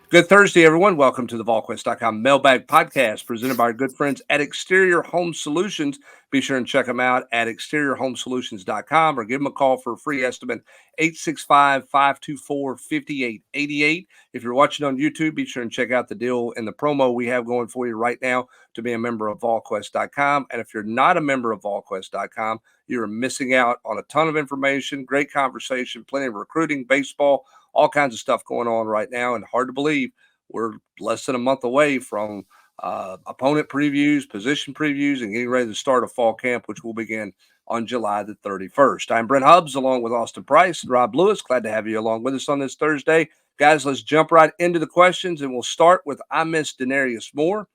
Good Thursday, everyone. Welcome to the Volquest.com Mailbag Podcast presented by our good friends at Exterior Home Solutions. Be sure and check them out at exteriorhomesolutions.com or give them a call for a free estimate, 865-524-5888. If you're watching on YouTube, be sure and check out the deal and the promo we have going for you right now to be a member of Volquest.com. And if you're not a member of Volquest.com, you're missing out on a ton of information, great conversation, plenty of recruiting, baseball, all kinds of stuff going on right now. And hard to believe we're less than a month away from opponent previews, position previews, and getting ready to start a fall camp, which will begin on July the 31st. I'm Brent Hubbs, along with Austin Price and Rob Lewis. Glad to have you along with us on this Thursday. Guys, let's jump right into the questions, and we'll start with Imissdenariusmore.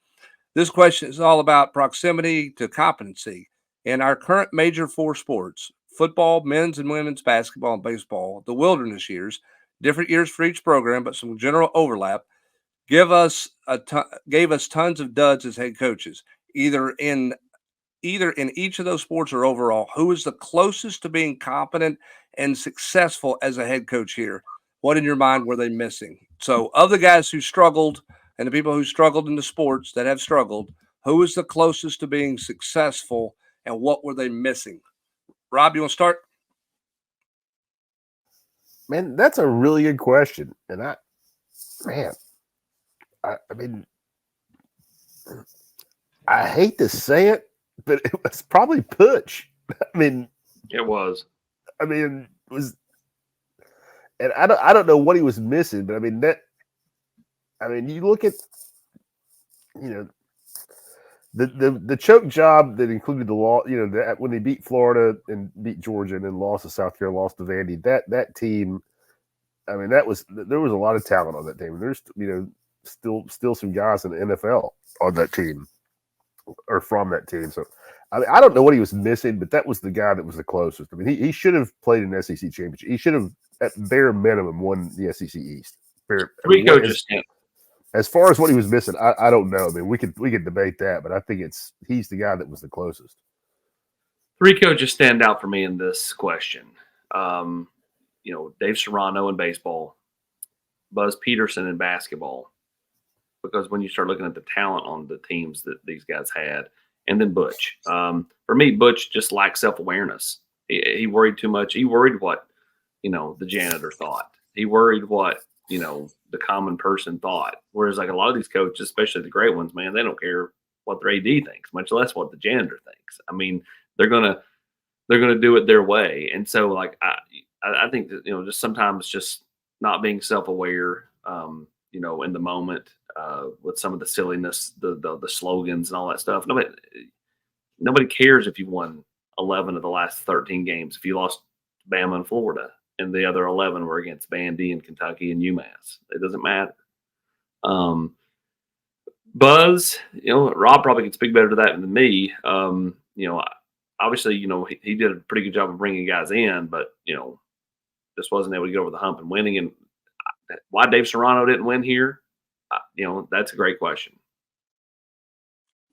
This question is all about proximity to competency. In our current major four sports, football, men's and women's basketball, and baseball, the wilderness years, different years for each program, but some general overlap, gave us tons of duds as head coaches, either in each of those sports or overall. Who is the closest to being competent and successful as a head coach here? What in your mind were they missing? So, of the guys who struggled and the people who struggled in the sports that have struggled, who is the closest to being successful and what were they missing? Rob, you want to start? Man, that's a really good question. And I mean, I hate to say it, but it was probably Putsch. I mean, it was. I mean, it was, and I don't know what he was missing, but I mean you look at, the choke job that included the law, that when they beat Florida and beat Georgia and then lost to South Carolina, lost to Vandy, that team. I mean, there was a lot of talent on that team. There's still some guys in the NFL on that team or from that team. So I don't know what he was missing, but that was the guy that was the closest. I mean, he should have played an SEC championship. He should have at bare minimum won the SEC East. Three coaches. As far as what he was missing, I don't know. I mean, we could debate that, but I think he's the guy that was the closest. Three coaches stand out for me in this question. Dave Serrano in baseball, Buzz Peterson in basketball, because when you start looking at the talent on the teams that these guys had, and then Butch. For me, Butch just lacked self-awareness. He worried too much. He worried what, the janitor thought. He worried what, the common person thought. Whereas like a lot of these coaches, especially the great ones, man, they don't care what their AD thinks, much less what the janitor thinks. I mean, they're gonna do it their way. And so like I think that, just sometimes just not being self-aware, in the moment, with some of the silliness, the slogans and all that stuff. Nobody cares if you won 11 of the last 13 games. If you lost Bama and Florida and the other 11 were against Vandy and Kentucky and UMass, it doesn't matter. Buzz, Rob probably can speak better to that than me. Obviously, he did a pretty good job of bringing guys in, but, just wasn't able to get over the hump and winning. And why Dave Serrano didn't win here, that's a great question.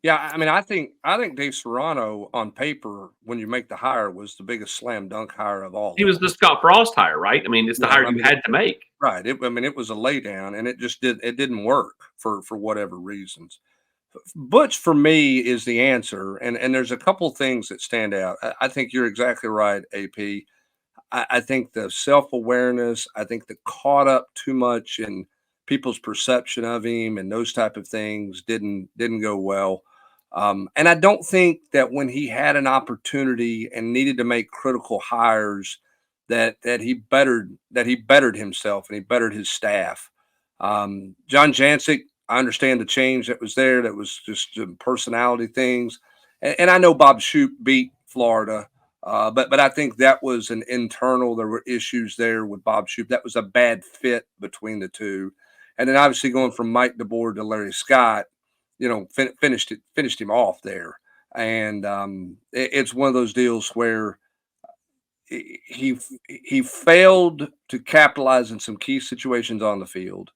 Yeah, I mean, I think Dave Serrano on paper, when you make the hire, was the biggest slam dunk hire of all. He was the Scott Frost hire, right? I mean, it's the hire you had to make. Right. It was a laydown, and it didn't work for whatever reasons. Butch for me is the answer, and there's a couple things that stand out. I think you're exactly right, AP. I think the self-awareness, I think the caught up too much in people's perception of him and those type of things didn't go well. And I don't think that when he had an opportunity and needed to make critical hires that he bettered himself and he bettered his staff. John Jancic, I understand the change that was there. That was just personality things. And I know Bob Shoop beat Florida. But I think that was an internal. There were issues there with Bob Shoop. That was a bad fit between the two. And then obviously going from Mike DeBoer to Larry Scott, finished him off there. And it's one of those deals where he failed to capitalize in some key situations on the field.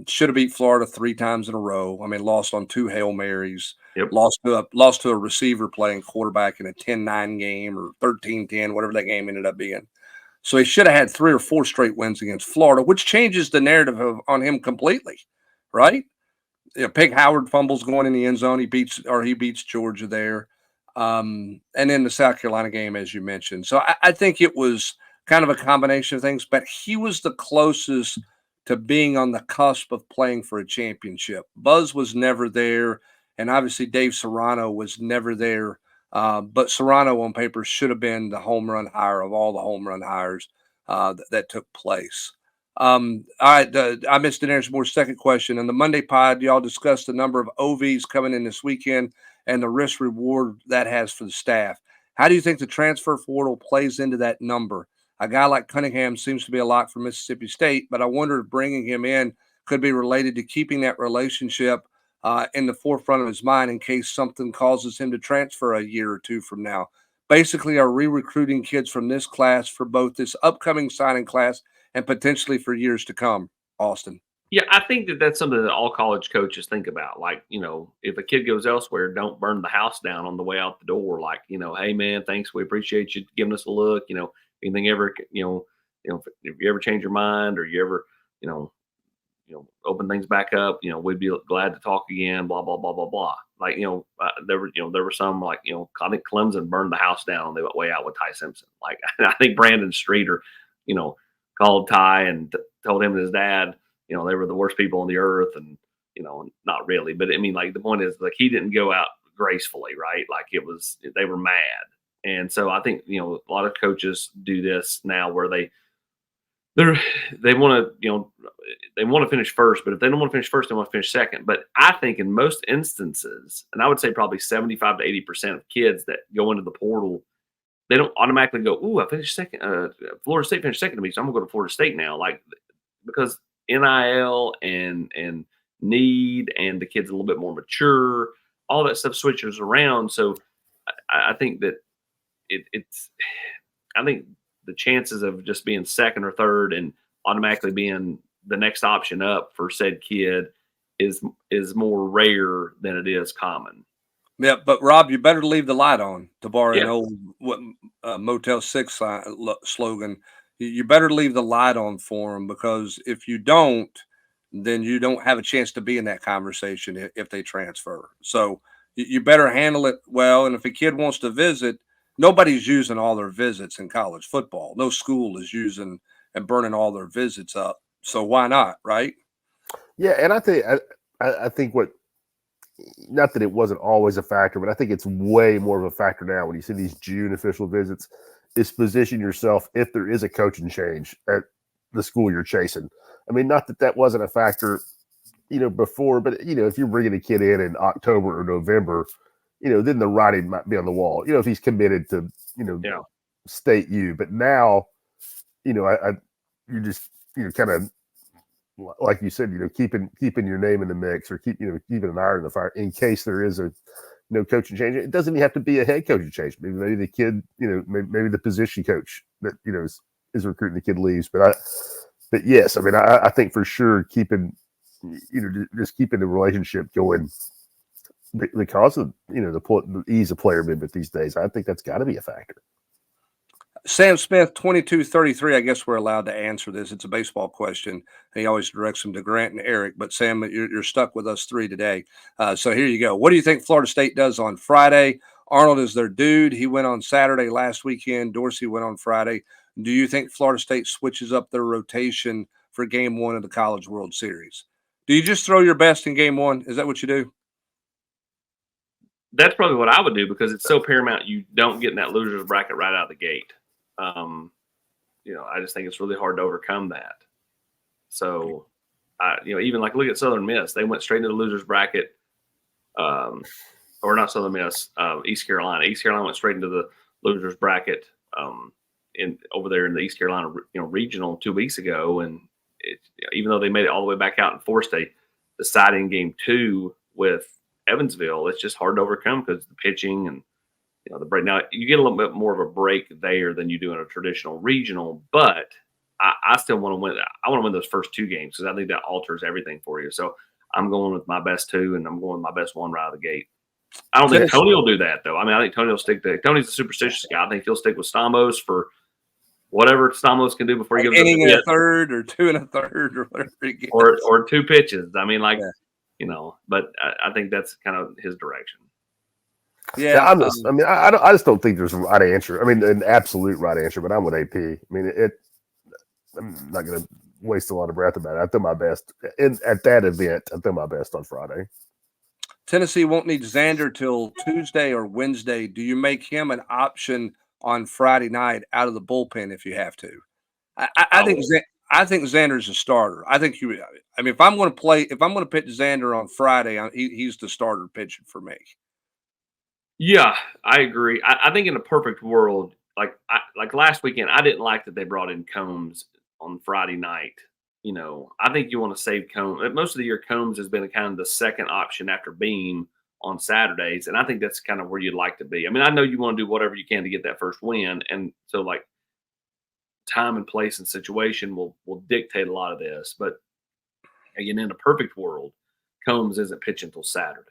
Should have beat Florida 3 times in a row. I mean, lost on 2 Hail Marys. Yep. Lost to a receiver playing quarterback in a 10-9 game or 13-10, whatever that game ended up being. So he should have had 3 or 4 straight wins against Florida, which changes the narrative on him completely, right? Pig Howard fumbles going in the end zone. He beats Georgia there. And then the South Carolina game, as you mentioned. So I think it was kind of a combination of things, but he was the closest to being on the cusp of playing for a championship. Buzz was never there, and obviously Dave Serrano was never there. But Serrano on paper should have been the home run hire of all the home run hires that took place. All right, Imissdenariusmore's second question. In the Monday pod, y'all discussed the number of OVs coming in this weekend and the risk reward that has for the staff. How do you think the transfer portal plays into that number? A guy like Cunningham seems to be a lock for Mississippi State, but I wonder if bringing him in could be related to keeping that relationship in the forefront of his mind in case something causes him to transfer a year or two from now. Basically, are re-recruiting kids from this class for both this upcoming signing class and potentially for years to come, Austin? Yeah, I think that's something that all college coaches think about. Like, if a kid goes elsewhere, don't burn the house down on the way out the door. Like, hey man, thanks, we appreciate you giving us a look. Anything ever, if you ever change your mind or you ever, open things back up, we'd be glad to talk again. Blah blah blah blah blah. Like, there were some like, I think Clemson burned the house down on the way out with Ty Simpson. Like, I think Brandon Streeter, called Ty and told him and his dad, they were the worst people on the earth, and not really, but I mean, like, the point is, like, he didn't go out gracefully, right? Like, they were mad, and so I think a lot of coaches do this now where they want to finish first, but if they don't want to finish first, they want to finish second. But I think in most instances, and I would say probably 75 to 80% of kids that go into the portal, they don't automatically go, "Ooh, I finished second. Florida State finished second to me, so I'm gonna go to Florida State now." Like, because NIL and need, and the kid's a little bit more mature, all that stuff switches around. So I think that I think the chances of just being second or third and automatically being the next option up for said kid is more rare than it is common. Yeah, but Rob, you better leave the light on, to borrow an old Motel 6 slogan. You better leave the light on for them, because if you don't, then you don't have a chance to be in that conversation if they transfer. So you better handle it well. And if a kid wants to visit, nobody's using all their visits in college football. No school is using and burning all their visits up. So why not, right? Yeah, and I think what, not that it wasn't always a factor, but I think it's way more of a factor now when you see these June official visits, is position yourself if there is a coaching change at the school you're chasing. I mean, not that that wasn't a factor, before, but, if you're bringing a kid in October or November, then the writing might be on the wall, if he's committed to, State U. But now, you just, kind of, like you said, keeping your name in the mix, or keeping an iron in the fire in case there is a coaching change. It doesn't even have to be a head coaching change. Maybe the kid, maybe the position coach that is recruiting the kid leaves. But yes, I mean, I think for sure keeping just keeping the relationship going because of the ease of player movement these days. I think that's got to be a factor. Sam Smith, 2233. I guess we're allowed to answer this. It's a baseball question. He always directs them to Grant and Eric, but Sam, you're stuck with us three today. So here you go. What do you think Florida State does on Friday? Arnold is their dude. He went on Saturday last weekend. Dorsey went on Friday. Do you think Florida State switches up their rotation for game one of the College World Series? Do you just throw your best in game one? Is that what you do? That's probably what I would do, because it's so paramount you don't get in that loser's bracket right out of the gate. I just think it's really hard to overcome that. So, even like look at Southern Miss, they went straight into the losers bracket, or not Southern Miss, East Carolina. East Carolina went straight into the losers bracket, over there in the East Carolina, regional 2 weeks ago, and even though they made it all the way back out and forced a deciding game 2 with Evansville, it's just hard to overcome because the pitching and the break. Now you get a little bit more of a break there than you do in a traditional regional, but I still want to win. I want to win those first 2 games because I think that alters everything for you. So I'm going with my best 2, and I'm going with my best 1 right out of the gate. I don't think Tony will do that though. I mean, I think Tony will stick to. Tony's a superstitious guy. I think he'll stick with Stamos for whatever Stamos can do before he An gives up inning the and a hit, third or 2 1/3 or whatever he gets. or 2 pitches. I mean, like, Yeah. but I think that's kind of his direction. Yeah, I'm just. I mean, I just don't think there's a right answer. I mean, an absolute right answer. But I'm with AP. I mean, I'm not going to waste a lot of breath about it. I throw my best at that event. I throw my best on Friday. Tennessee won't need Xander till Tuesday or Wednesday. Do you make him an option on Friday night out of the bullpen if you have to? I think Xander's a starter. I think you. I mean, if I'm going to pitch Xander on Friday, he's the starter pitcher for me. Yeah, I agree. I think in a perfect world, like last weekend, I didn't like that they brought in Combs on Friday night. I think you want to save Combs. Most of the year, Combs has been kind of the second option after Beam on Saturdays, and I think that's kind of where you'd like to be. I mean, I know you want to do whatever you can to get that first win, and so like time and place and situation will dictate a lot of this. But again, in a perfect world, Combs isn't pitching until Saturday.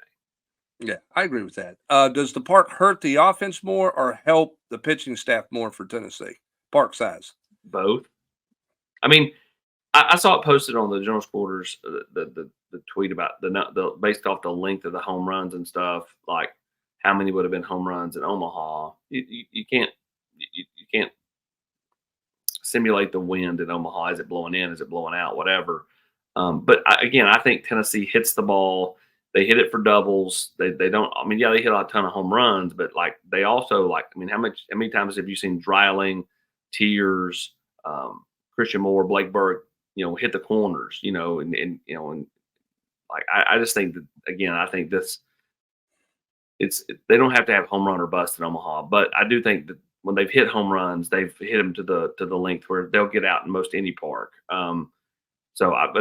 Yeah, I agree with that. Does the park hurt the offense more or help the pitching staff more for Tennessee? Park size. Both. I mean, I saw it posted on the General Quarters, the tweet about the based off the length of the home runs and stuff, like how many would have been home runs in Omaha. You can't simulate the wind in Omaha. Is it blowing in? Is it blowing out? Whatever. But again, I think Tennessee hits the ball. They hit it for doubles. They don't. I mean, yeah, they hit a ton of home runs, but like they also I mean, how many times have you seen Dreiling, Tears, Christian Moore, Blake Burke, hit the corners, and like I just think that again, I think they don't have to have home run or bust in Omaha, but I do think that when they've hit home runs, they've hit them to the length where they'll get out in most any park. So I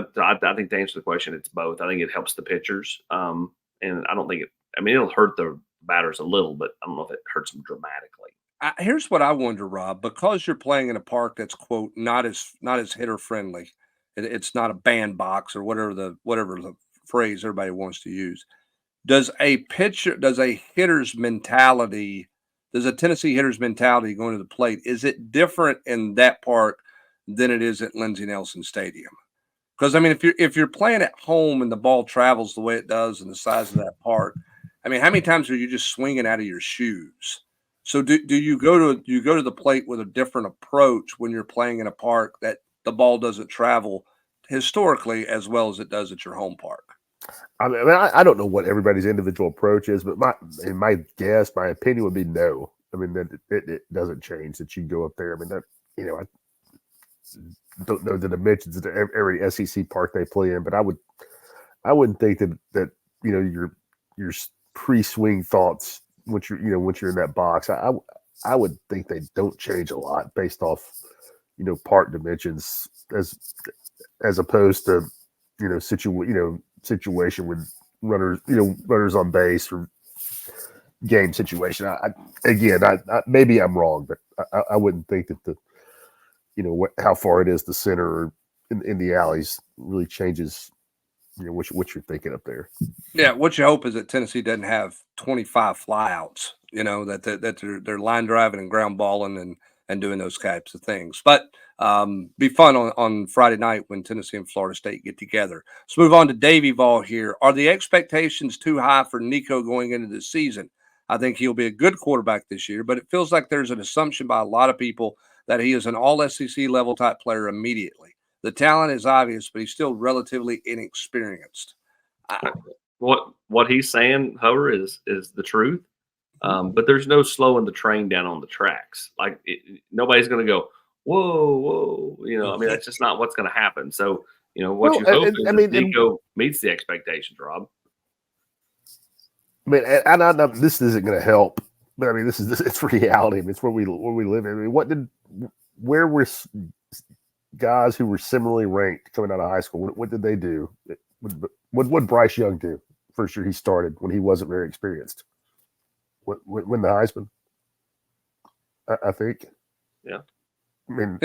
think to answer the question, it's both. I think it helps the pitchers, and I don't think it'll hurt the batters a little, but I don't know if it hurts them dramatically. Here's what I wonder, Rob, because you're playing in a park that's quote not as hitter friendly. It's not a bandbox or whatever the phrase everybody wants to use. Does a Tennessee hitter's mentality going to the plate, is it different in that park than it is at Lindsey Nelson Stadium? Because I mean, if you're playing at home and the ball travels the way it does and the size of that park, I mean, how many times are you just swinging out of your shoes? So do you go to the plate with a different approach when you're playing in a park that the ball doesn't travel historically as well as it does at your home park? I mean, I don't know what everybody's individual approach is, but my opinion would be no. I mean, that it doesn't change that you go up there. I mean, that I don't know the dimensions of every SEC park they play in, but I wouldn't think that your pre-swing thoughts once you're in that box. I would think they don't change a lot based off park dimensions as opposed to situation with runners on base or game situation. Maybe I'm wrong, but I wouldn't think that how far it is to center or in the alleys really changes what you're thinking up there. Yeah, what you hope is that Tennessee doesn't have 25 flyouts, that they're line driving and ground balling and doing those types of things. But be fun on Friday night when Tennessee and Florida State get together. Let's move on to Davey Ball here. Are the expectations too high for Nico going into the season? I think he'll be a good quarterback this year, but it feels like there's an assumption by a lot of people that he is an all-SEC level type player immediately. The talent is obvious, but he's still relatively inexperienced. What he's saying, Hover, is the truth. But there's no slowing the train down on the tracks. Like nobody's going to go, whoa. I mean, that's just not what's going to happen. So, you hope is Nico meets the expectations, Rob. I mean, and I know this isn't going to help, but I mean, it's reality. I mean, it's where we live. I mean, where were guys who were similarly ranked coming out of high school? What did they do? What did Bryce Young do first year he started when he wasn't very experienced? Win the Heisman, I think. Yeah. I mean,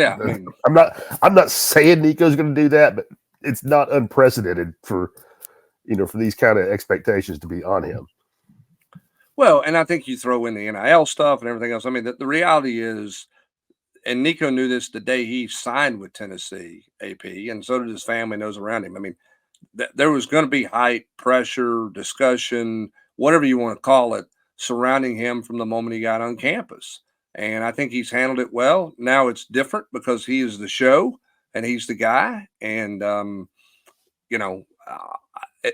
I'm not saying Nico's going to do that, but it's not unprecedented for these kind of expectations to be on him. Well, and I think you throw in the NIL stuff and everything else. I mean, the reality is and Nico knew this the day he signed with Tennessee, AP, and so did his family, knows around him. I mean, there was going to be hype, pressure, discussion, whatever you want to call it, surrounding him from the moment he got on campus. And I think he's handled it well. Now it's different because he is the show and he's the guy. And,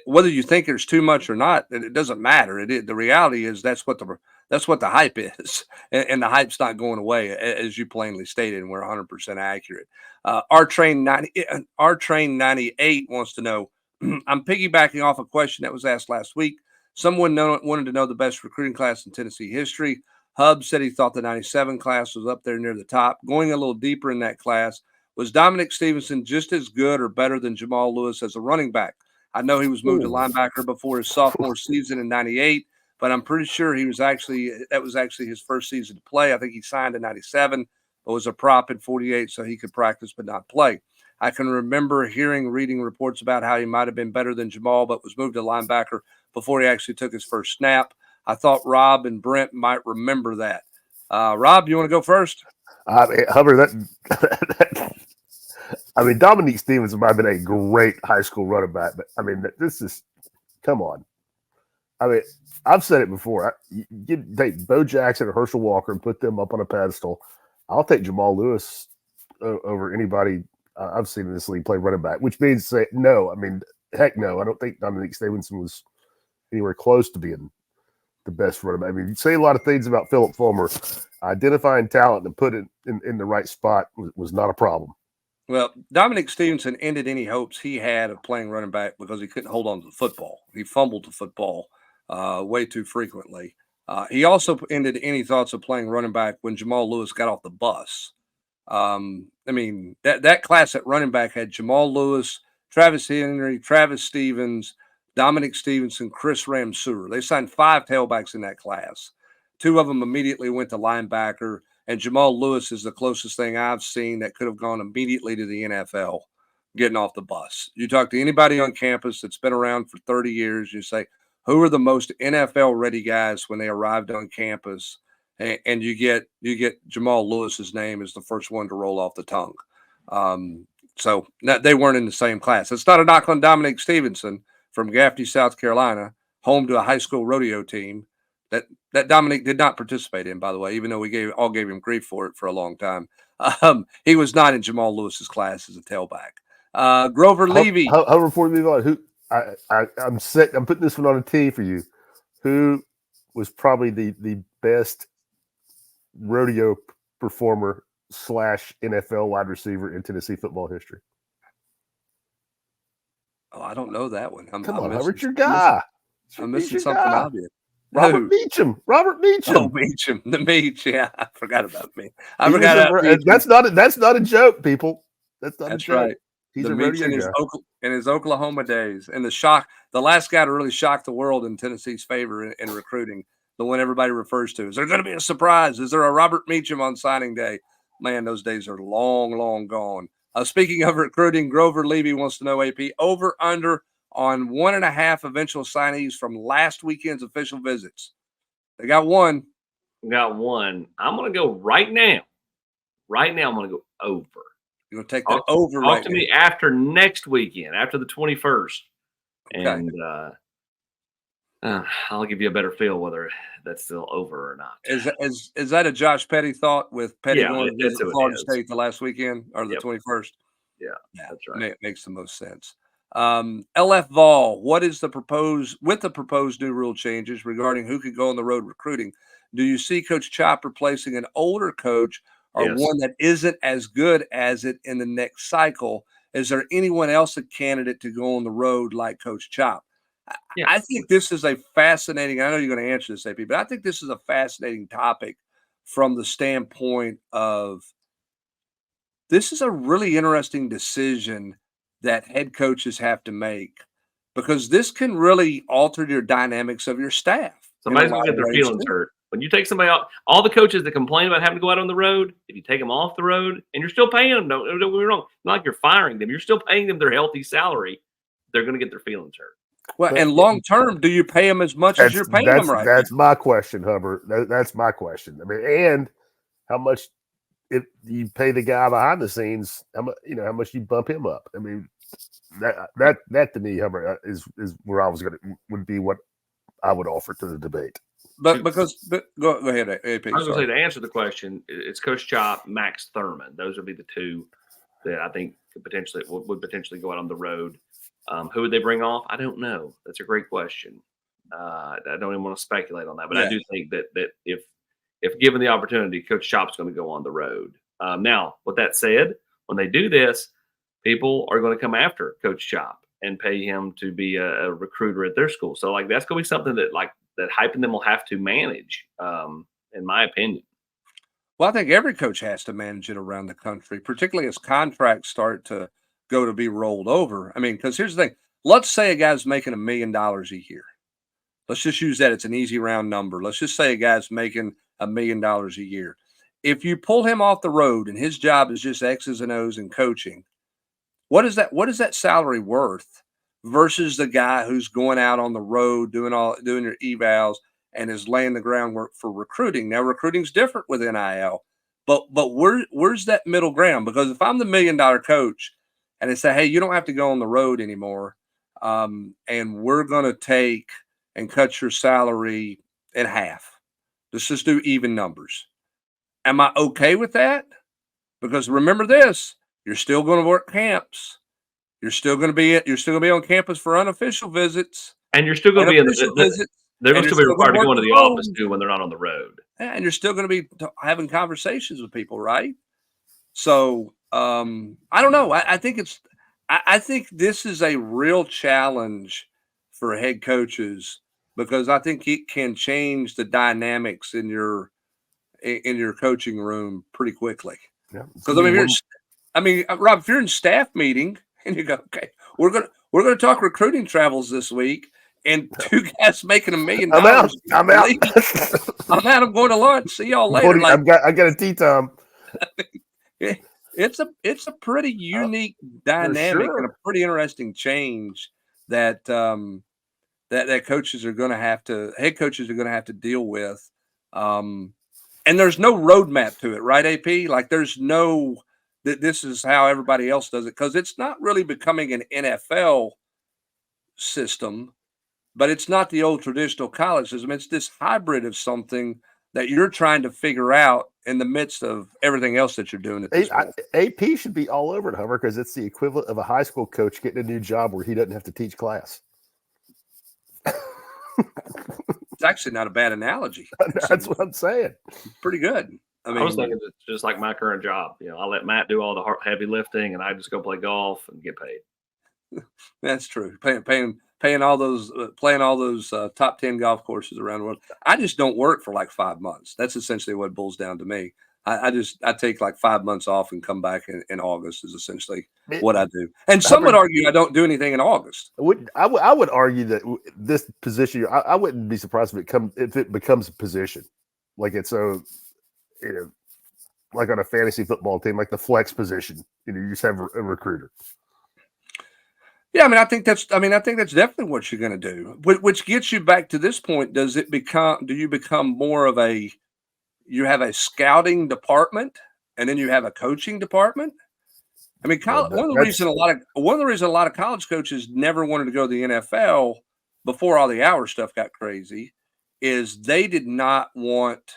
whether you think there's too much or not, it doesn't matter. The reality is that's what the hype is, and the hype's not going away, as you plainly stated, and we're 100% accurate. Our train 98 wants to know. I'm piggybacking off a question that was asked last week. Someone wanted to know the best recruiting class in Tennessee history. Hub said he thought the 97 class was up there near the top. Going a little deeper in that class, was Dominic Stevenson just as good or better than Jamal Lewis as a running back? I know he was moved to linebacker before his sophomore season in 98, but I'm pretty sure that was actually his first season to play. I think he signed in 97, but was a prop in 48 so he could practice but not play. I can remember reading reports about how he might have been better than Jamal, but was moved to linebacker before he actually took his first snap. I thought Rob and Brent might remember that. Rob, you want to go first? Hubbard, Dominique Stevenson might have been a great high school running back, but come on. I've said it before. You take Bo Jackson or Herschel Walker and put them up on a pedestal. I'll take Jamal Lewis over anybody I've seen in this league play running back, which means say no. Heck no. I don't think Dominique Stevenson was anywhere close to being the best running back. You say a lot of things about Philip Fulmer. Identifying talent and put it in the right spot was not a problem. Well, Dominic Stevenson ended any hopes he had of playing running back because he couldn't hold on to the football. He fumbled the football way too frequently. He also ended any thoughts of playing running back when Jamal Lewis got off the bus. That class at running back had Jamal Lewis, Travis Henry, Travis Stevens, Dominic Stevenson, Chris Ramseur. They signed 5 tailbacks in that class. 2 of them immediately went to linebacker, and Jamal Lewis is the closest thing I've seen that could have gone immediately to the NFL getting off the bus. You talk to anybody on campus that's been around for 30 years, you say, who are the most NFL-ready guys when they arrived on campus? And you get Jamal Lewis's name as the first one to roll off the tongue. So they weren't in the same class. It's not a knock on Dominic Stevenson from Gaffney, South Carolina, home to a high school rodeo team that Dominic did not participate in, by the way, even though we gave him grief for it for a long time. He was not in Jamal Lewis's class as a tailback. Grover Levy. Before we move on, I'm sick. I'm putting this one on a tee for you. Who was probably the best rodeo performer / NFL wide receiver in Tennessee football history? Oh, I don't know that one. Come on, Hubbard, your guy. I'm missing something obvious. Robert Meacham. Oh, Meacham. The Meach. Yeah, I forgot about me. That's not a joke, people. That's not a joke. Right. He's the a Meach in his Oklahoma days. And the last guy to really shock the world in Tennessee's favor in recruiting, the one everybody refers to. Is there going to be a surprise? Is there a Robert Meacham on signing day? Man, those days are long, long gone. Speaking of recruiting, Grover Levy wants to know, AP, over, under on 1.5 eventual signees from last weekend's official visits. They got one. I'm going to go right now. Right now, I'm going to go over. You're going to take the over Talk to me after next weekend, after the 21st. Okay. And I'll give you a better feel whether that's still over or not. Is that a Josh Petty thought with Petty going to visit Florida State the last weekend or the 21st? Yeah, that's right. Makes the most sense. LF Vol, what is the proposed new rule changes regarding who could go on the road recruiting? Do you see Coach Chop replacing an older coach or one that isn't as good as it in the next cycle? Is there anyone else a candidate to go on the road like Coach Chop? Yeah. I think this is a fascinating, I know you're going to answer this, AP, but I think this is a fascinating topic from the standpoint of this is a really interesting decision that head coaches have to make because this can really alter your dynamics of your staff. Somebody's going to get their feelings hurt. When you take somebody out, all the coaches that complain about having to go out on the road, if you take them off the road and you're still paying them, don't get me wrong, not like you're firing them, you're still paying them their healthy salary, they're going to get their feelings hurt. Well, and long term, do you pay them as much as you're paying them right now? That's my question, Hubbard. That's my question. And how much if you pay the guy behind the scenes, how much you bump him up. I mean, that to me, Hummer, is where would be what I would offer to the debate. But go ahead, AP. I was going to say, to answer the question, it's Coach Chop, Max Thurman. Those would be the two that I think would potentially go out on the road. Who would they bring off? I don't know. That's a great question. I don't even want to speculate on that, but I do think that if given the opportunity, Coach Chop's going to go on the road. Now, with that said, when they do this, people are going to come after Coach Chop and pay him to be a recruiter at their school. So, like, that's going to be something that Hype and them will have to manage, in my opinion. Well, I think every coach has to manage it around the country, particularly as contracts start to go to be rolled over. I mean, because here's the thing. Let's say a guy's making $1 million a year. Let's just use that. It's an easy round number. Let's just say a guy's making $1 million a year. If you pull him off the road and his job is just X's and O's and coaching, what is that salary worth versus the guy who's going out on the road doing your evals and is laying the groundwork for recruiting? Now, recruiting's different with NIL, but where's that middle ground? Because if I'm the $1 million coach and they say, hey, you don't have to go on the road anymore, and we're going to take and cut your salary in half. Let's just do even numbers. Am I okay with that? Because remember this, you're still going to work camps. You're still going to be on campus for unofficial visits. And you're still going to be they're going to be required to go into the office too when they're not on the road. Yeah, and you're still going to be having conversations with people, right? So I don't know. I think this is a real challenge for head coaches because I think it can change the dynamics in your coaching room pretty quickly. Yeah. Because Rob, if you're in staff meeting and you go, okay, we're gonna talk recruiting travels this week, and two guys making $1 million. I'm out. I'm out. I'm going to lunch. See y'all later. I got a tea time. It's a pretty unique dynamic and a pretty interesting change that that coaches are going to have to, head coaches are going to have to deal with. And there's no roadmap to it, right, AP? Like there's no that this is how everybody else does it, because it's not really becoming an NFL system, but it's not the old traditional college system. It's this hybrid of something that you're trying to figure out in the midst of everything else that you're doing at this point. AP should be all over it, Hummer, because it's the equivalent of a high school coach getting a new job where he doesn't have to teach class. It's actually not a bad analogy. That's what I'm saying. Pretty good. I was thinking it's just like my current job. I let Matt do all the heavy lifting, and I just go play golf and get paid. That's true. Paying all those playing all those top 10 golf courses around the world. I just don't work for like 5 months. That's essentially what it boils down to me. I take like 5 months off and come back in August is essentially what I do. And some would argue I don't do anything in August. I would argue that this position, I wouldn't be surprised if it becomes a position, like it's like on a fantasy football team, like the flex position. You just have a recruiter. Yeah, I think that's definitely what you're going to do. Which gets you back to this point. Do you become more of you have a scouting department and then you have a coaching department? One of the reasons a lot of college coaches never wanted to go to the NFL before all the hour stuff got crazy is they did not want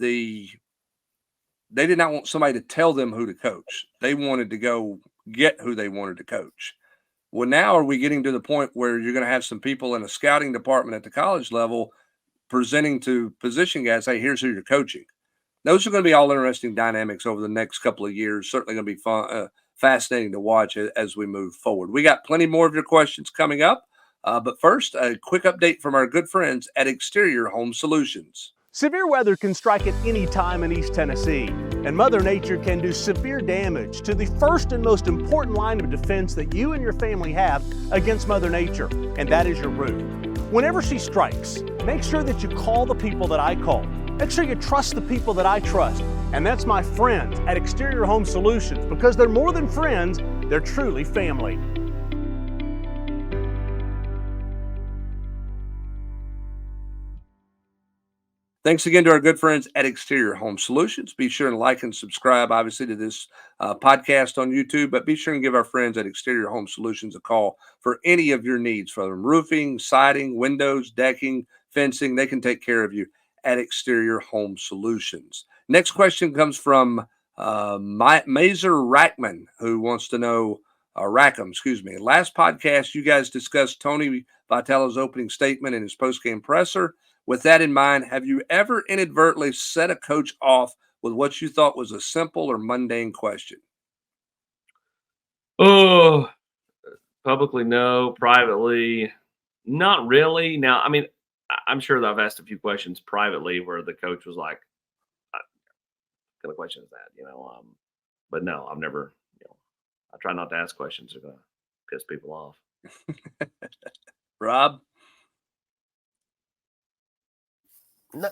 somebody to tell them who to coach. They wanted to go get who they wanted to coach. Well, now are we getting to the point where you're going to have some people in a scouting department at the college level presenting to position guys, hey, here's who you're coaching. Those are going to be all interesting dynamics over the next couple of years. Certainly going to be fun, fascinating to watch as we move forward. We got plenty more of your questions coming up. But first, a quick update from our good friends at Exterior Home Solutions. Severe weather can strike at any time in East Tennessee, and Mother Nature can do severe damage to the first and most important line of defense that you and your family have against Mother Nature, and that is your roof. Whenever she strikes, make sure that you call the people that I call. Make sure you trust the people that I trust, and that's my friends at Exterior Home Solutions, because they're more than friends, they're truly family. Thanks again to our good friends at Exterior Home Solutions. Be sure and like and subscribe, obviously, to this podcast on YouTube, but be sure and give our friends at Exterior Home Solutions a call for any of your needs, from roofing, siding, windows, decking, fencing. They can take care of you at Exterior Home Solutions. Next question comes from Mazer Rackman, who wants to know, Rackham, excuse me. Last podcast, you guys discussed Tony Vitello's opening statement in his postgame presser. With that in mind, have you ever inadvertently set a coach off with what you thought was a simple or mundane question? Oh, publicly, no. Privately, not really. Now, I mean, I'm sure that I've asked a few questions privately where the coach was like, "What kind of question is that?" But no, I've never. I try not to ask questions that are going to piss people off. Rob?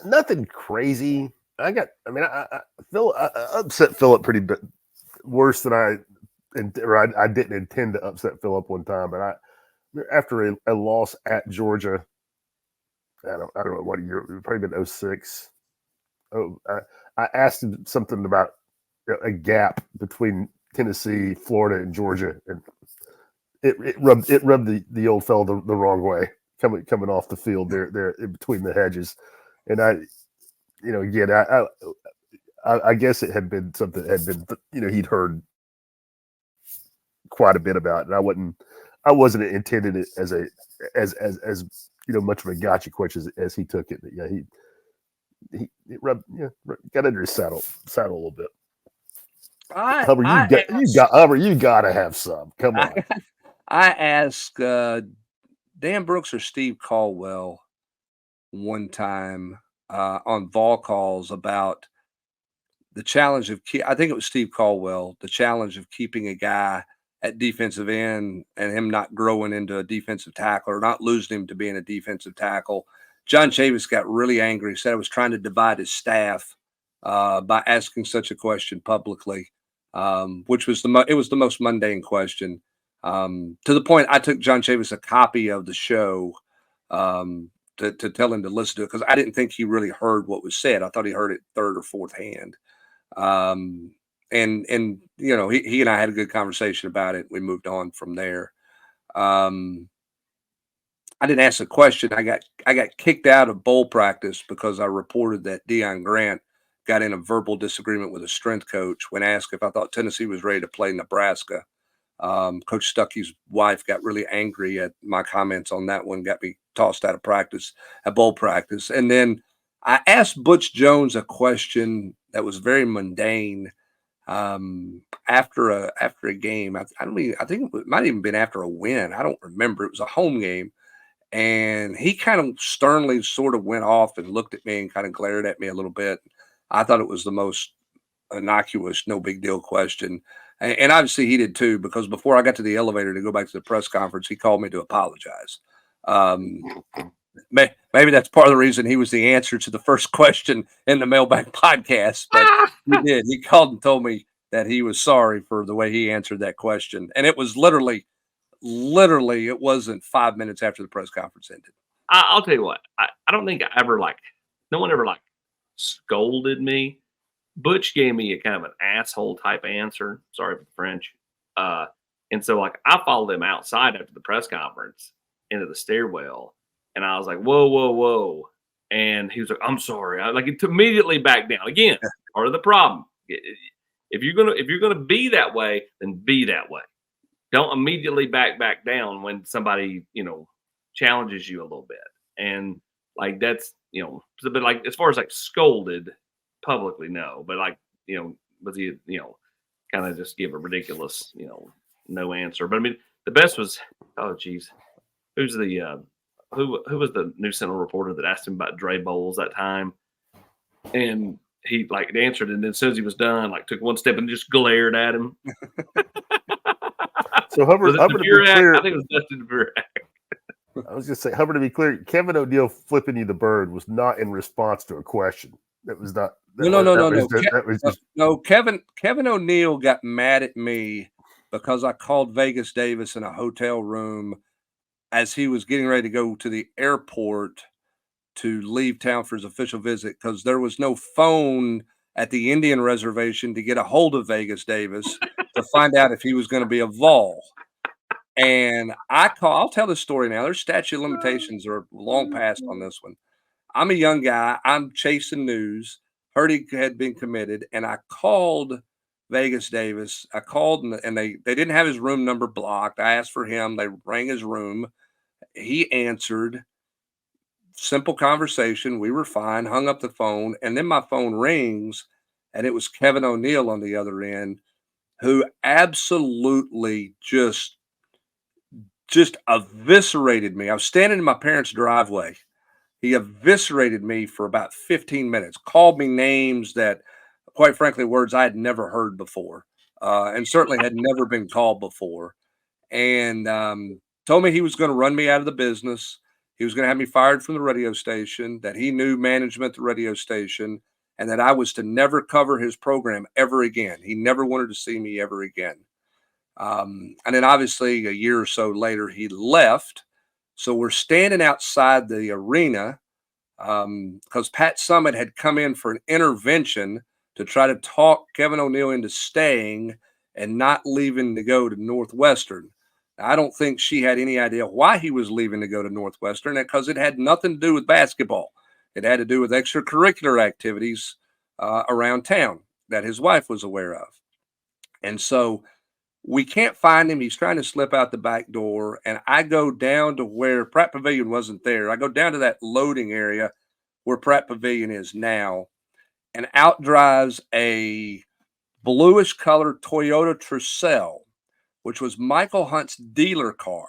Nothing crazy. I upset Phillip pretty bit worse than I didn't intend to upset Phillip one time, but after a loss at Georgia, I don't know what year, it would probably been 06. I asked him something about a gap between Tennessee, Florida, and Georgia, and it rubbed the old fellow the wrong way coming off the field there in between the hedges. And I guess it had been something that had been, he'd heard quite a bit about, and I wasn't intending it as much of a gotcha question as he took it. But yeah, he got under his saddle a little bit. Hubbard, you gotta have some. Come on. I asked Dan Brooks or Steve Caldwell one time on Vol calls about the challenge of I think it was Steve Caldwell, the challenge of keeping a guy at defensive end and him not growing into a defensive tackle or not losing him to being a defensive tackle. John Chavis got really angry, said I was trying to divide his staff by asking such a question publicly, which was it was the most mundane question. To the point I took John Chavis a copy of the show to tell him to listen to it, because I didn't think he really heard what was said. I thought he heard it third or fourth hand. And he and I had a good conversation about it. We moved on from there. I didn't ask a question. I got kicked out of bowl practice because I reported that Deion Grant got in a verbal disagreement with a strength coach when asked if I thought Tennessee was ready to play Nebraska. Coach Stuckey's wife got really angry at my comments on that one, got me tossed out of practice at bowl practice. And then I asked Butch Jones a question that was very mundane after a game. I think it might even been after a win. I don't remember. It was a home game. And he kind of sternly sort of went off and looked at me and kind of glared at me a little bit. I thought it was the most innocuous, no big deal question. And obviously he did too, because before I got to the elevator to go back to the press conference, he called me to apologize. Maybe that's part of the reason he was the answer to the first question in the Mailbag podcast. But he did. He called and told me that he was sorry for the way he answered that question. And it was literally, it wasn't 5 minutes after the press conference ended. I'll tell you what. I don't think no one ever scolded me. Butch gave me a kind of an asshole type answer. Sorry for the French. And so I followed him outside after the press conference into the stairwell, and I was like, whoa, whoa, whoa. And he was like, I'm sorry. It immediately back down. Again, part of the problem. If you're gonna be that way, then be that way. Don't immediately back down when somebody, challenges you a little bit. And that's, but as far as scolded publicly, no. But was he, kind of just give a ridiculous, no answer. But I mean, the best was, oh geez, who's the who was the News Sentinel reporter that asked him about Dre Bowles that time? And he answered, and then as soon as he was done, took one step and just glared at him. So Hubbard, to be clear, I think it was Dustin Burak. I was just saying, Hubbard, to be clear, Kevin O'Neill flipping you the bird was not in response to a question. That was not. No. Kevin O'Neill got mad at me because I called Vegas Davis in a hotel room as he was getting ready to go to the airport to leave town for his official visit because there was no phone at the Indian reservation to get a hold of Vegas Davis to find out if he was going to be a Vol. And I'll tell this story now. There's statute of limitations are long past on this one. I'm a young guy. I'm chasing news. Heard he had been committed, and I called Vegas Davis. I called, and they didn't have his room number blocked. I asked for him. They rang his room. He answered. Simple conversation. We were fine. Hung up the phone, and then my phone rings, and it was Kevin O'Neill on the other end, who absolutely just eviscerated me. I was standing in my parents' driveway. He eviscerated me for about 15 minutes, called me names that, quite frankly, words I had never heard before, and certainly had never been called before, and told me he was going to run me out of the business. He was going to have me fired from the radio station, that he knew management at the radio station, and that I was to never cover his program ever again. He never wanted to see me ever again. And then obviously a year or so later, he left. So we're standing outside the arena because Pat Summitt had come in for an intervention to try to talk Kevin O'Neill into staying and not leaving to go to Northwestern. I don't think she had any idea why he was leaving to go to Northwestern, because it had nothing to do with basketball. It had to do with extracurricular activities around town that his wife was aware of. And so we can't find him. He's trying to slip out the back door. And I go down to where Pratt Pavilion wasn't there. I go down to that loading area where Pratt Pavilion is now. And out drives a bluish colored Toyota Tercel, which was Michael Hunt's dealer car.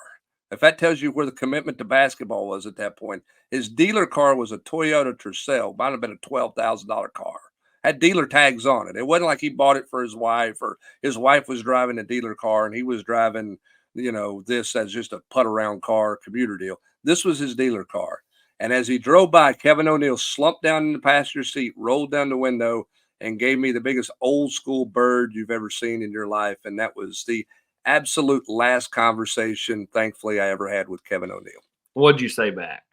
If that tells you where the commitment to basketball was at that point, his dealer car was a Toyota Tercel, might have been a $12,000 car. Had dealer tags on it. It wasn't like he bought it for his wife, or his wife was driving a dealer car and he was driving, this as just a put around car, commuter deal. This was his dealer car. And as he drove by, Kevin O'Neill slumped down in the passenger seat, rolled down the window, and gave me the biggest old school bird you've ever seen in your life. And that was the absolute last conversation, thankfully, I ever had with Kevin O'Neill. What'd you say back?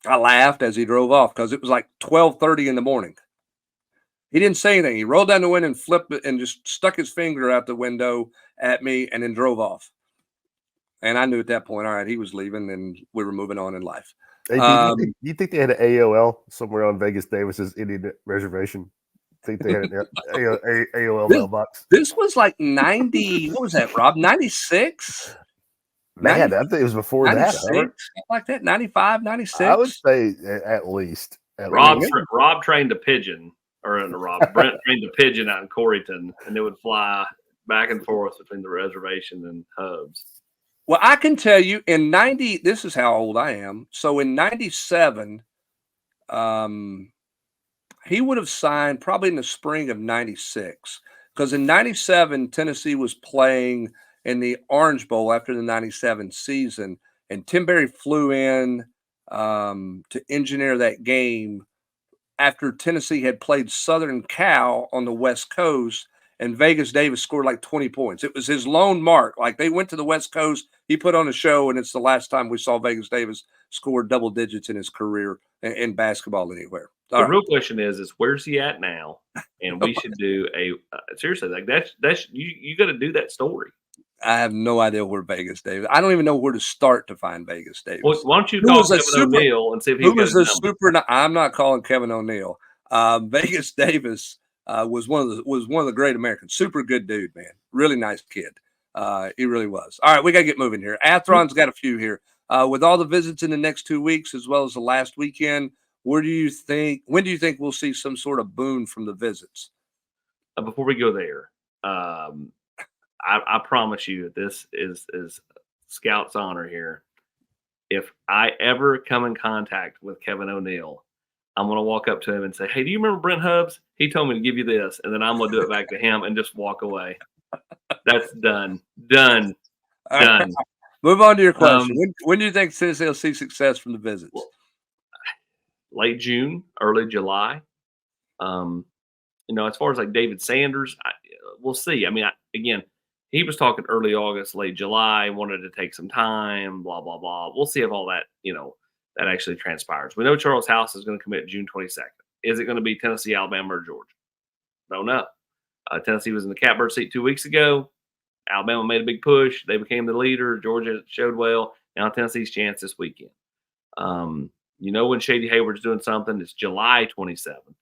I laughed as he drove off because it was like 12:30 in the morning. He didn't say anything. He rolled down the window and flipped it and just stuck his finger out the window at me and then drove off. And I knew at that point, all right, he was leaving and we were moving on in life. Hey, do you think they had an AOL somewhere on Vegas Davis's Indian reservation? Think they had an AOL mailbox? This was like 90. What was that, Rob? 96? Man, I think it was before 96, that. Something like that. 95, 96. I would say at least. Rob trained a pigeon, Brent trained a pigeon out in Coreyton, and it would fly back and forth between the reservation and Hubs. Well, I can tell you in 90, this is how old I am. So in 97, he would have signed probably in the spring of 96, because in 97, Tennessee was playing in the Orange Bowl after the 97 season, and Tim Berry flew in to engineer that game after Tennessee had played Southern Cal on the West Coast, and Vegas Davis scored like 20 points. It was his lone mark. Like, they went to the West Coast, he put on a show, and it's the last time we saw Vegas Davis score double digits in his career in basketball anywhere. The real question is where's he at now? And we should do seriously, like that's you got to do that story. I have no idea where Vegas Davis. I don't even know where to start to find Vegas Davis. Well, why don't you call Kevin O'Neill and see if he was a super? I'm not calling Kevin O'Neill. Vegas Davis was one of the great Americans. Super good dude, man. Really nice kid. He really was. All right, we got to get moving here. Athron's got a few here. With all the visits in the next 2 weeks, as well as the last weekend, when do you think we'll see some sort of boon from the visits? Before we go there, I promise you that this is Scout's honor here. If I ever come in contact with Kevin O'Neill, I'm going to walk up to him and say, hey, do you remember Brent Hubbs? He told me to give you this. And then I'm going to do it back to him and just walk away. That's done. Done. Right. Move on to your question. When do you think Tennessee will see success from the visits? Late June, early July. As far as like David Sanders, we'll see. I mean, again, he was talking early August, late July, wanted to take some time, blah, blah, blah. We'll see if all that, that actually transpires. We know Charles House is going to commit June 22nd. Is it going to be Tennessee, Alabama, or Georgia? Don't know. Tennessee was in the catbird seat 2 weeks ago. Alabama made a big push. They became the leader. Georgia showed well. Now Tennessee's chance this weekend. When Shady Hayward's doing something, it's July 27th.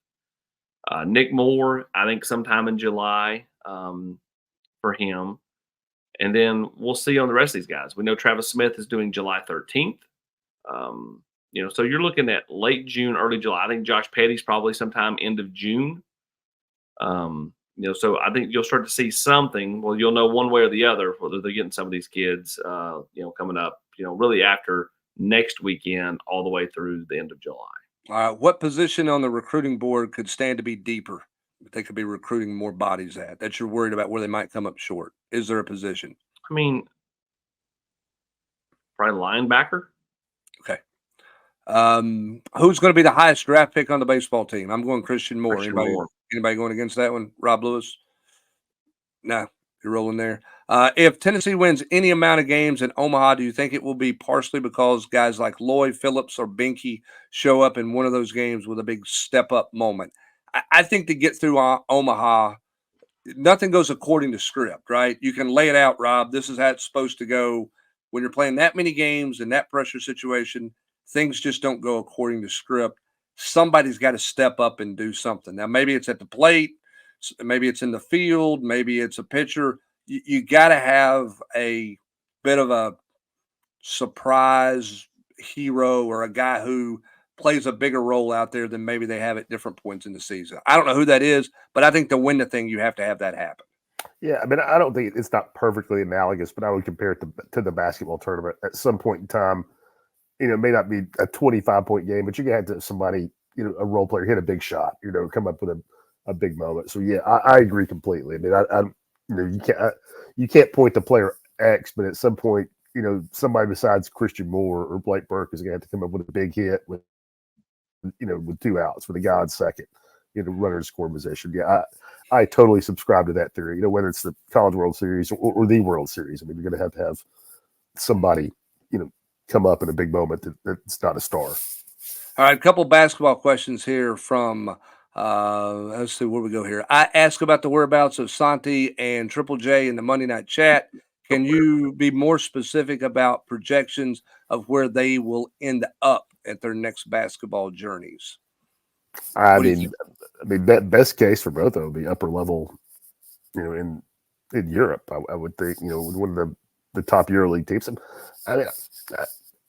Nick Moore, I think sometime in July for him. And then we'll see on the rest of these guys. We know Travis Smith is doing July 13th. So you're looking at late June, early July. I think Josh Petty's probably sometime end of June. So I think you'll start to see something. Well, you'll know one way or the other whether they're getting some of these kids, coming up, really after next weekend all the way through the end of July. What position on the recruiting board could stand to be deeper? They could be recruiting more bodies that you're worried about where they might come up short. Is there a position? I mean, probably linebacker. Okay. Who's going to be the highest draft pick on the baseball team? I'm going Christian Moore. Anybody going against that one? Rob Lewis? No, you're rolling there. If Tennessee wins any amount of games in Omaha, do you think it will be partially because guys like Lloyd, Phillips, or Binky show up in one of those games with a big step-up moment? I think to get through Omaha, nothing goes according to script, right? You can lay it out, Rob. This is how it's supposed to go. When you're playing that many games in that pressure situation, things just don't go according to script. Somebody's got to step up and do something. Now, maybe it's at the plate. Maybe it's in the field. Maybe it's a pitcher. You got to have a bit of a surprise hero or a guy who plays a bigger role out there than maybe they have at different points in the season. I don't know who that is, but I think to win the thing, you have to have that happen. Yeah, I mean, I don't think it's not perfectly analogous, but I would compare it to the basketball tournament. At some point in time, it may not be a 25-point game, but you're going to have to somebody, a role player hit a big shot, come up with a big moment. So, yeah, I agree completely. I mean, you can't point to player X, but at some point, somebody besides Christian Moore or Blake Burke is going to have to come up with a big hit with 2 outs with a guy on second, runner in score position. Yeah, I totally subscribe to that theory. Whether it's the College World Series or the World Series, I mean, you're going to have somebody, come up in a big moment that's not a star. All right, a couple basketball questions here from let's see where we go here. I asked about the whereabouts of Santi and Triple J in the Monday night chat. Can you be more specific about projections of where they will end up at their next basketball journeys? I mean, best case for both of them would be upper level, in Europe. I would think, with one of the top EuroLeague teams. I mean,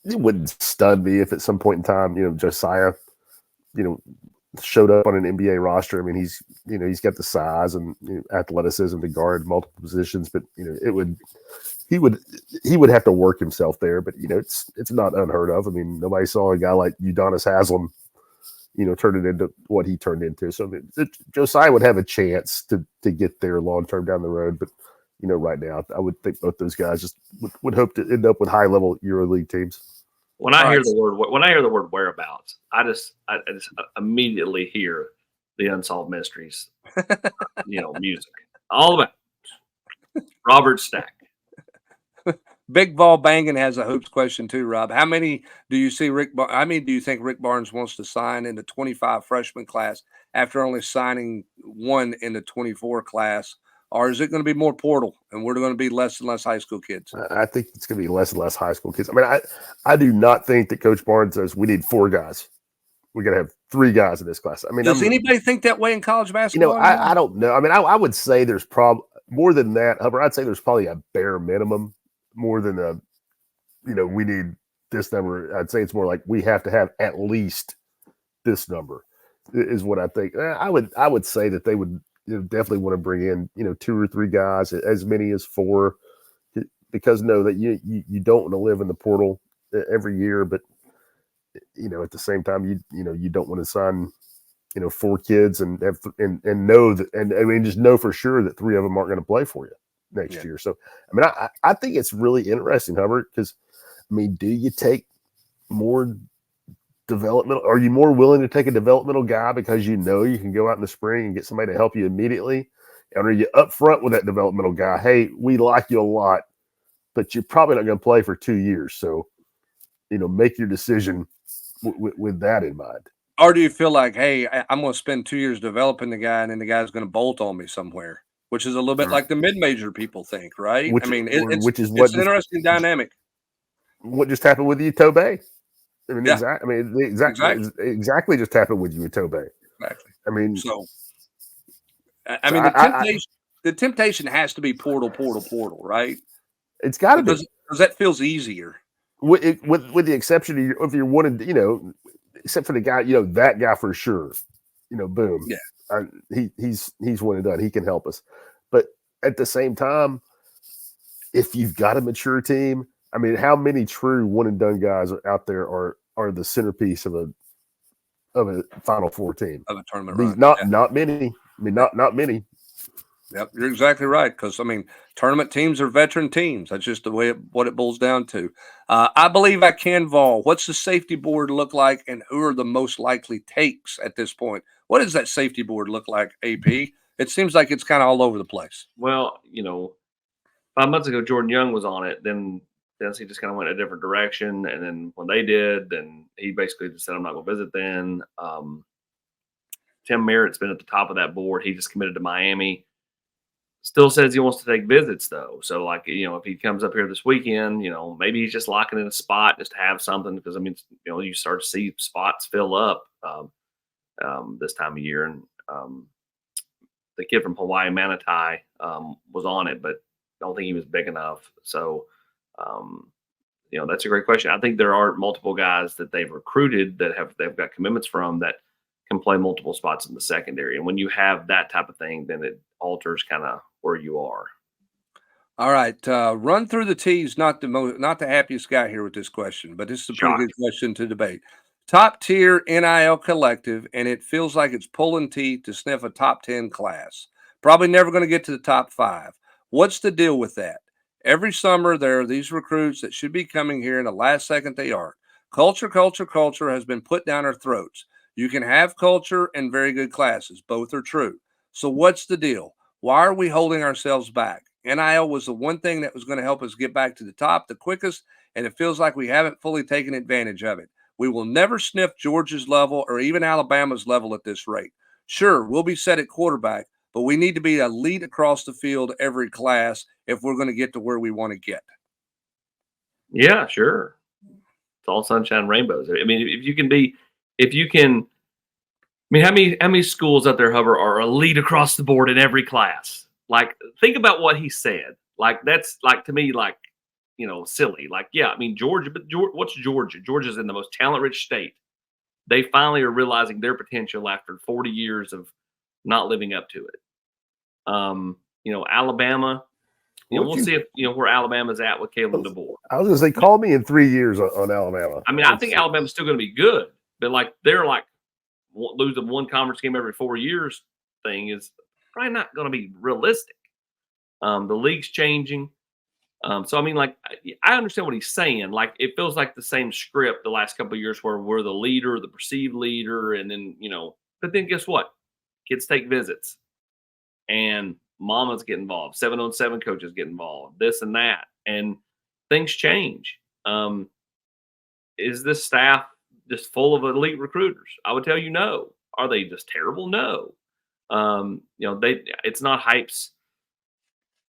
it wouldn't stun me if at some point in time, Josiah, showed up on an NBA roster. I mean, he's got the size and athleticism to guard multiple positions, but he would have to work himself there. But it's not unheard of. I mean, nobody saw a guy like Udonis Haslem, turn it into what he turned into. So Josiah would have a chance to get there long term down the road, but right now I would think both those guys just would hope to end up with high level EuroLeague teams. When I hear the word whereabouts, I just immediately hear the Unsolved Mysteries, music. All about Robert Stack. Big Ball Banging has a hoops question too, Rob. How many do you see do you think Rick Barnes wants to sign in the 25 freshman class after only signing one in the 24 class? Or is it going to be more portal and we're going to be less and less high school kids? I think it's going to be less and less high school kids. I mean, I do not think that Coach Barnes says we need 4 guys. We got to have 3 guys in this class. I mean, does anybody think that way in college basketball? I don't know. I mean, I would say there's probably more than that. Hubbard, I'd say there's probably a bare minimum more than we need this number. I'd say it's more like we have to have at least this number is what I think. I would say that they would definitely want to bring in 2 or 3 guys, as many as 4, because that you don't want to live in the portal every year, but at the same time you don't want to sign 4 kids and have and know that, and I mean just know for sure that 3 of them aren't going to play for you next year. So I mean I think it's really interesting, Hubbard, because I mean, do you take more developmental? Are you more willing to take a developmental guy because you can go out in the spring and get somebody to help you immediately? And are you upfront with that developmental guy? Hey, we like you a lot, but you're probably not going to play for 2 years. So, make your decision with that in mind. Or do you feel like, hey, I'm going to spend 2 years developing the guy, and then the guy's going to bolt on me somewhere, which is a little bit like the mid-major people think, right? Which, I mean, which is it's an interesting dynamic. What just happened with you, Tobey? I mean, Yeah. exactly just happened with you with Tobey. Exactly. I mean, so I mean, the temptation has to be portal, right? It's got to be because that feels easier. With the exception of your wanted, except for the guy, that guy for sure, boom, yeah, he's one and done. He can help us, but at the same time, if you've got a mature team, I mean, how many true one and done guys are out there are the centerpiece of a Final Four team of a tournament run? Not many. I mean, not many. Yep, you're exactly right. Because I mean, tournament teams are veteran teams. That's just the way what it boils down to. I believe I can, Vol. What's the safety board look like, and who are the most likely takes at this point? What does that safety board look like, AP? It seems like it's kind of all over the place. Well, 5 months ago, Jordan Young was on it. Then Tennessee just kind of went a different direction. And then when they did, then he basically just said, "I'm not going to visit." Then Tim Merritt's been at the top of that board. He just committed to Miami. Still says he wants to take visits, though. So, like, if he comes up here this weekend, maybe he's just locking in a spot just to have something. Because, I mean, you start to see spots fill up this time of year. And the kid from Hawaii, Manatee, was on it, but I don't think he was big enough. So, that's a great question. I think there are multiple guys that they've recruited that they've got commitments from that can play multiple spots in the secondary. And when you have that type of thing, then it alters kind of where you are. All right, run through the T's. Not the happiest guy here with this question, but this is a pretty good question to debate. Top tier NIL collective, and it feels like it's pulling teeth to sniff a top 10 class. Probably never going to get to the top 5. What's the deal with that? Every summer there are these recruits that should be coming here, and the last second they aren't. Culture has been put down our throats. You can have culture and very good classes. Both are true. So what's the deal? Why are we holding ourselves back? NIL was the one thing that was going to help us get back to the top the quickest, and it feels like we haven't fully taken advantage of it. We will never sniff Georgia's level or even Alabama's level at this rate. Sure, we'll be set at quarterback, but we need to be elite across the field every class if we're going to get to where we want to get. Yeah, sure. It's all sunshine and rainbows. I mean, how many schools out there, Hubbard, are elite across the board in every class? Like, think about what he said. Like, that's like, to me, like, silly. Like, yeah, I mean, Georgia, but what's Georgia? Georgia's in the most talent-rich state. They finally are realizing their potential after 40 years of not living up to it. Alabama, we'll see if where Alabama's at with Caleb DeBoer. I was going to say, call me in 3 years on Alabama. I mean, I think Alabama's still going to be good, but like they're like losing one conference game every 4 years thing is probably not going to be realistic. The league's changing. So, I mean, like, I understand what he's saying. Like, it feels like the same script the last couple of years where we're the leader, the perceived leader, and then, but then guess what? Kids take visits and mamas get involved. 7-on-7 coaches get involved, this and that, and things change. Is this staff just full of elite recruiters? I would tell you no. Are they just terrible? No. It's not Hype's,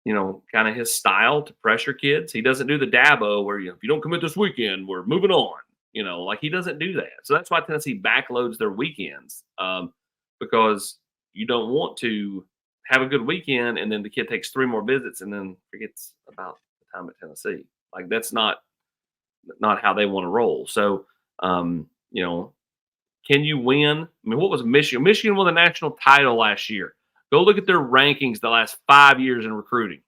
kind of his style to pressure kids. He doesn't do the Dabo where, if you don't commit this weekend, we're moving on. Like, he doesn't do that. So that's why Tennessee backloads their weekends, because you don't want to have a good weekend and then the kid takes 3 more visits and then forgets about the time at Tennessee. Like, that's not how they want to roll. So, can you win? I mean, what was Michigan? Michigan won the national title last year. Go look at their rankings the last 5 years in recruiting.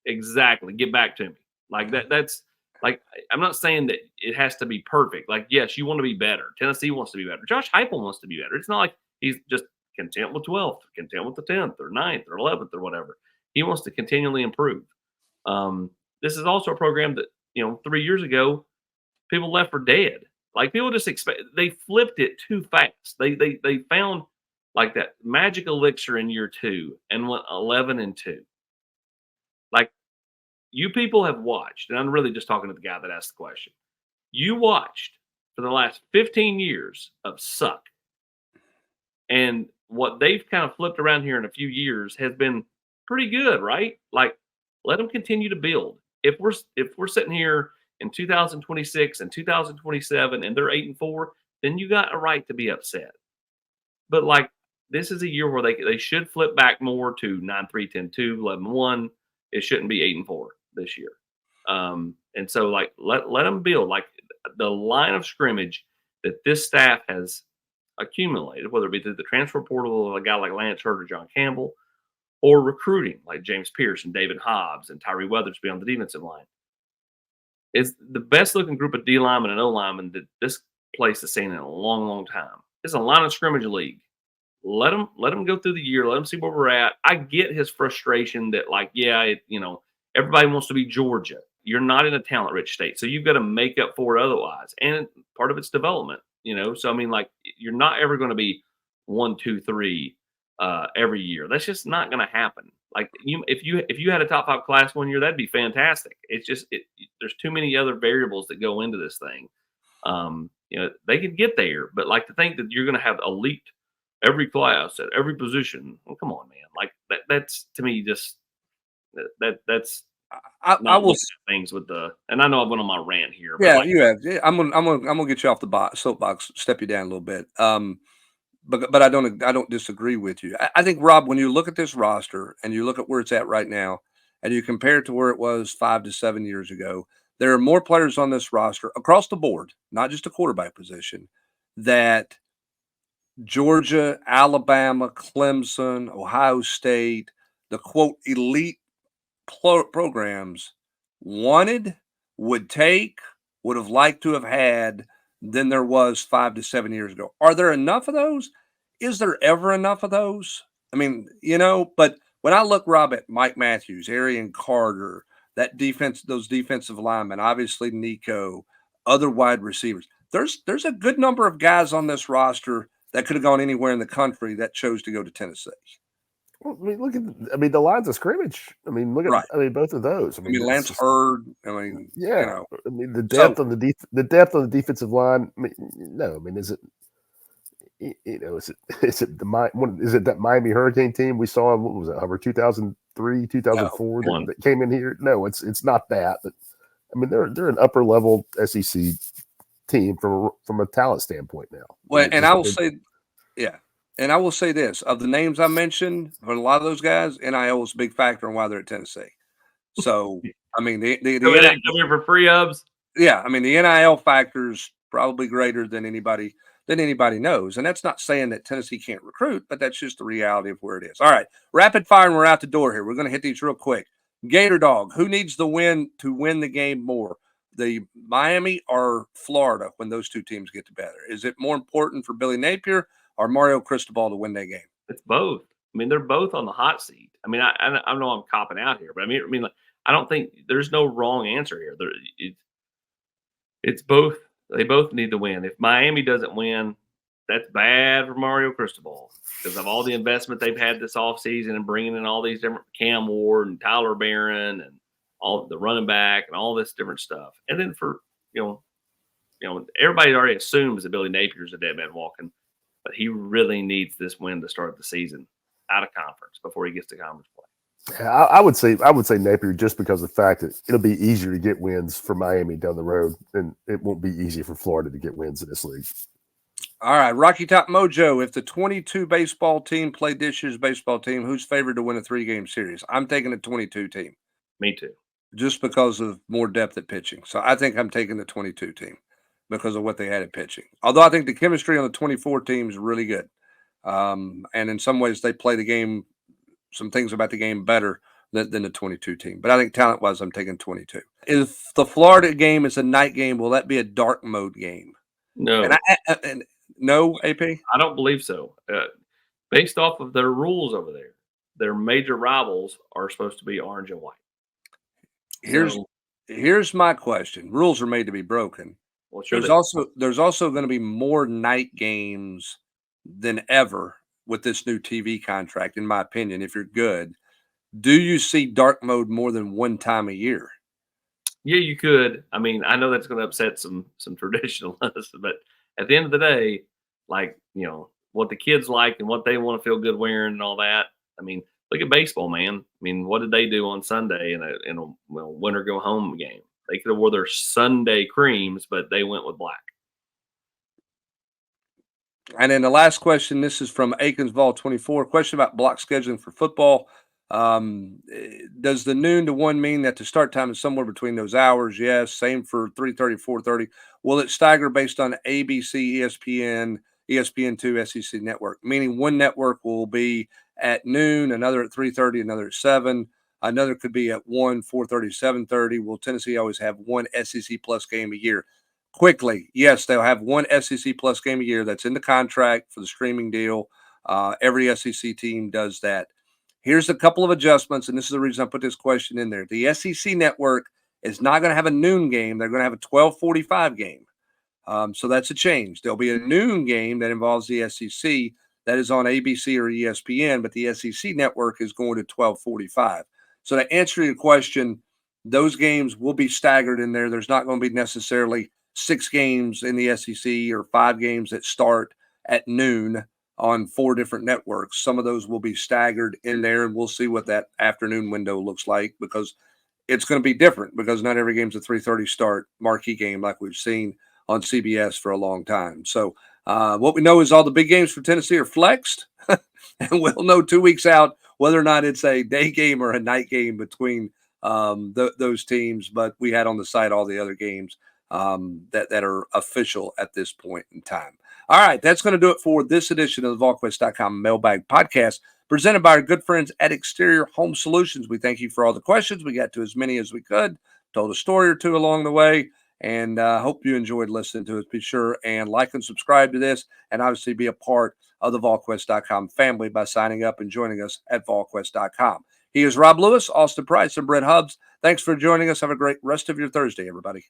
Exactly. Get back to me. Like that's like, I'm not saying that it has to be perfect. Like, yes, you want to be better. Tennessee wants to be better. Josh Heupel wants to be better. It's not like he's just content with 12th, content with the 10th or 9th or 11th or whatever. He wants to continually improve. This is also a program that, 3 years ago, people left for dead. Like, people just they flipped it too fast. They found like that magic elixir in year 2 and went 11-2. Like, you people have watched, and I'm really just talking to the guy that asked the question. You watched for the last 15 years of suck. And what they've kind of flipped around here in a few years has been pretty good, right? Like, let them continue to build. If we're sitting here in 2026 and 2027 and they're 8-4, then you got a right to be upset. But like, this is a year where they should flip back more to 9-3, 10-2, 11-1. It shouldn't be 8-4 this year. And so like let them build. Like, the line of scrimmage that this staff has accumulated, whether it be through the transfer portal of a guy like Lance Hurd or John Campbell, or recruiting like James Pierce and David Hobbs and Tyree Weathersby on the defensive line, is the best looking group of D linemen and O linemen that this place has seen in a long, long time. It's a line of scrimmage league. Let them go through the year. Let them see where we're at. I get his frustration that, like, yeah, everybody wants to be Georgia. You're not in a talent rich state, so you've got to make up for it otherwise. And part of it's development, So I mean, like, you're not ever going to be 1, 2, 3 every year. That's just not going to happen. Like, if you had a top 5 class one year, that'd be fantastic. It's just there's too many other variables that go into this thing. They could get there, but like, to think that you're going to have elite every class at every position, well, come on, man. Like, that's to me just that's. I will things with and I know I went on my rant here. But yeah, you have. Yeah, I'm gonna get you off the soapbox, step you down a little bit. But I don't disagree with you. I think, Rob, when you look at this roster and you look at where it's at right now, and you compare it to where it was 5 to 7 years ago, there are more players on this roster across the board, not just a quarterback position, that Georgia, Alabama, Clemson, Ohio State, the quote elite programs wanted, would take, would have liked to have had than there was 5 to 7 years ago. Are there enough of those? Is there ever enough of those? I mean, but when I look, Rob, at Mike Matthews, Arian Carter, those defensive linemen, obviously Nico, other wide receivers, there's a good number of guys on this roster that could have gone anywhere in the country that chose to go to Tennessee. Well, I mean, the lines of scrimmage. I mean, look at right. Both of those. I mean Lance Hurd. Yeah. I mean, the depth on the defensive line. I mean, no. I mean, is it? Is it that Miami Hurricane team we saw? What was it? Over 2003, 2004 that came in here. No, it's not that. But I mean, they're an upper level SEC team from a talent standpoint now. Well, and I will say, yeah. And I will say this, of the names I mentioned, for a lot of those guys, NIL was a big factor in why they're at Tennessee. So, I mean, the come here for free hubs. Yeah, I mean, the NIL factor is probably greater than anybody knows. And that's not saying that Tennessee can't recruit, but that's just the reality of where it is. All right, rapid fire, and we're out the door here. We're going to hit these real quick. Gator Dog, who needs the win to win the game more? The Miami or Florida when those two teams get together? Is it more important for Billy Napier or Mario Cristobal to win that game? It's both. I mean, they're both on the hot seat. I mean, I know I'm copping out here, but I mean, like, I don't think there's no wrong answer here. It's both. They both need to win. If Miami doesn't win, that's bad for Mario Cristobal because of all the investment they've had this offseason and bringing in all these different Cam Ward and Tyler Barron and all the running back and all this different stuff. And then for, everybody already assumes that Billy Napier's a dead man walking. But he really needs this win to start the season out of conference before he gets to conference play. Yeah, I would say Napier just because of the fact that it'll be easier to get wins for Miami down the road, and it won't be easy for Florida to get wins in this league. All right, Rocky Top Mojo. If the 22 baseball team played this year's baseball team, who's favored to win a 3-game series? I'm taking the 22 team. Me too. Just because of more depth at pitching. So I think I'm taking the 22 team because of what they had at pitching. Although I think the chemistry on the 24 team is really good. And in some ways they play the game, some things about the game better than the 22 team. But I think talent-wise, I'm taking 22. If the Florida game is a night game, will that be a dark mode game? No. And no, AP? I don't believe so. Based off of their rules over there, their major rivals are supposed to be orange and white. Here's my question. Rules are made to be broken. Well, sure there's also going to be more night games than ever with this new TV contract, in my opinion, if you're good. Do you see dark mode more than one time a year? Yeah, you could. I mean, I know that's going to upset some traditionalists, but at the end of the day, like, what the kids like and what they want to feel good wearing and all that. I mean, look at baseball, man. I mean, what did they do on Sunday in a winter go home game? They could have wore their Sunday creams, but they went with black. And then the last question, this is from Aikens Vol 24. Question about block scheduling for football. Does the noon to 1 mean that the start time is somewhere between those hours? Yes. Same for 3:30, 4:30. Will it stagger based on ABC, ESPN, ESPN2, SEC network? Meaning one network will be at noon, another at 3:30, another at 7. Another could be at 1, 4:30, 7:30. Will Tennessee always have one SEC plus game a year? Quickly, yes, they'll have one SEC plus game a year. That's in the contract for the streaming deal. Every SEC team does that. Here's a couple of adjustments, and this is the reason I put this question in there. The SEC network is not going to have a noon game. They're going to have a 12:45 game. So that's a change. There'll be a noon game that involves the SEC that is on ABC or ESPN, but the SEC network is going to 12:45. So to answer your question, those games will be staggered in there. There's not going to be necessarily 6 games in the SEC or 5 games that start at noon on 4 different networks. Some of those will be staggered in there, and we'll see what that afternoon window looks like, because it's going to be different, because not every game's a 3:30 start marquee game like we've seen on CBS for a long time. So what we know is all the big games for Tennessee are flexed, and we'll know 2 weeks out whether or not it's a day game or a night game between those teams. But we had on the site all the other games that are official at this point in time. All right, that's going to do it for this edition of the Volquest.com Mailbag Podcast, presented by our good friends at Exterior Home Solutions. We thank you for all the questions. We got to as many as we could, told a story or two along the way, and hope you enjoyed listening to us. Be sure and like and subscribe to this, and obviously be a part of the Volquest.com family by signing up and joining us at Volquest.com. He is Rob Lewis, Austin Price, and Brent Hubbs. Thanks for joining us. Have a great rest of your Thursday, everybody.